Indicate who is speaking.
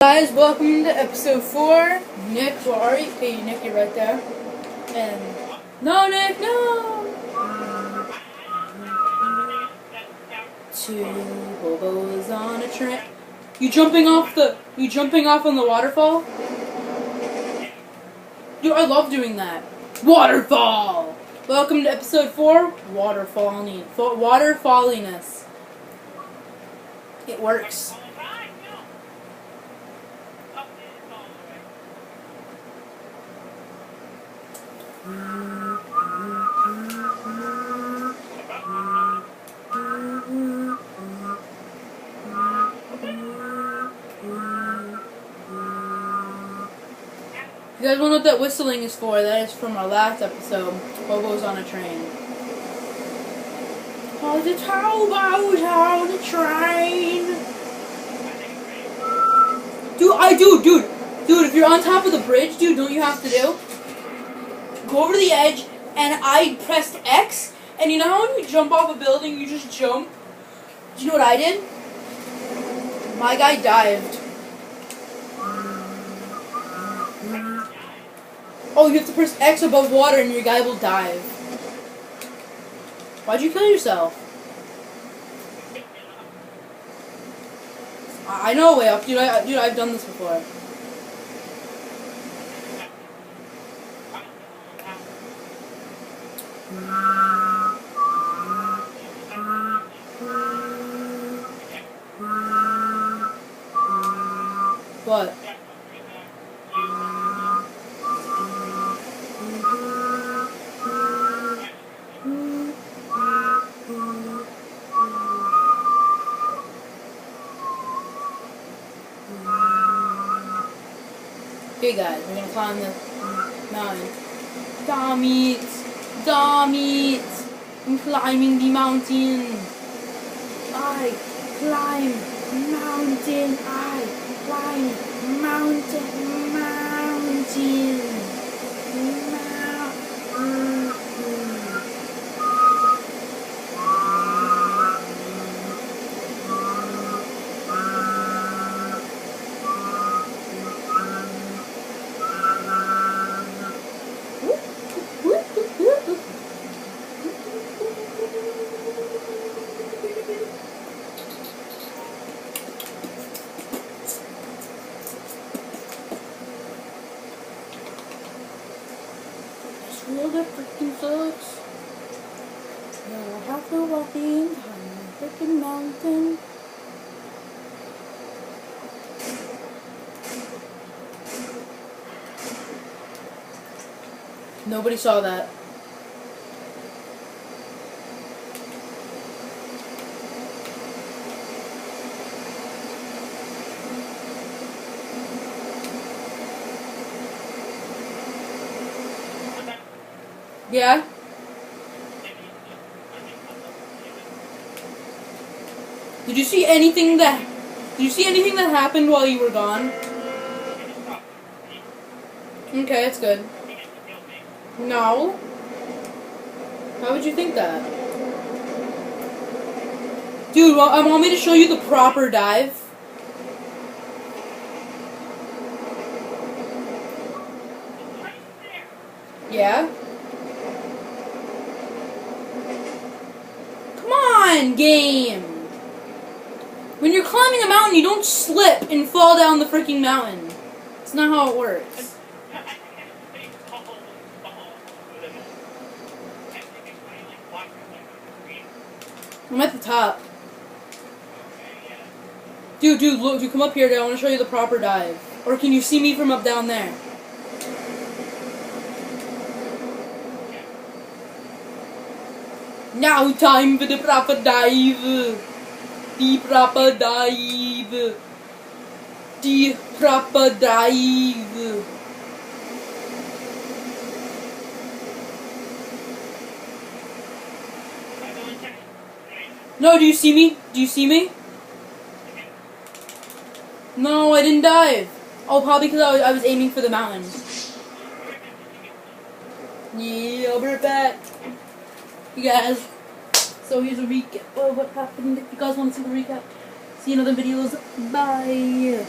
Speaker 1: Guys, welcome to episode 4. Nick, where are you? Hey, Nick, you're right there. And no, Nick, no. Two hobos on a train. You jumping off on the waterfall? Dude, I love doing that. Waterfall. Welcome to episode 4. Waterfalliness. It works. You guys want to know what that whistling is for? That is from our last episode, Hobos on a Train. Oh, the hobos on the train. Dude, if you're on top of the bridge, dude, don't you have to do? Go over the edge, and I pressed X, and you know how when you jump off a building, you just jump? Do you know what I did? My guy dived. Oh, you have to press X above water, and your guy will dive. Why'd you kill yourself? I know a way up, dude. I've done this before. What? Okay, guys, we're gonna climb the mountain. Dammit! I'm climbing the mountain. I climb mountain. I climb mountain. Well, that freaking sucks. Now I have to walk the entire freaking mountain. Nobody saw that. Yeah? Did you see anything that happened while you were gone? Okay, that's good. No. How would you think that? Dude, want me to show you the proper dive? Yeah? Come on, game! When you're climbing a mountain, you don't slip and fall down the freaking mountain. It's not how it works. I'm at the top. Dude, look, you come up here, dude. I want to show you the proper dive. Or can you see me from up down there? Now time for the proper dive. The proper dive. The proper dive. No, do you see me? Do you see me? No, I didn't dive. Oh, probably because I was aiming for the mountain. Yeah, I'll be right back. You guys. So here's a recap of what happened. If you guys want to see the recap, see you in other videos. Bye.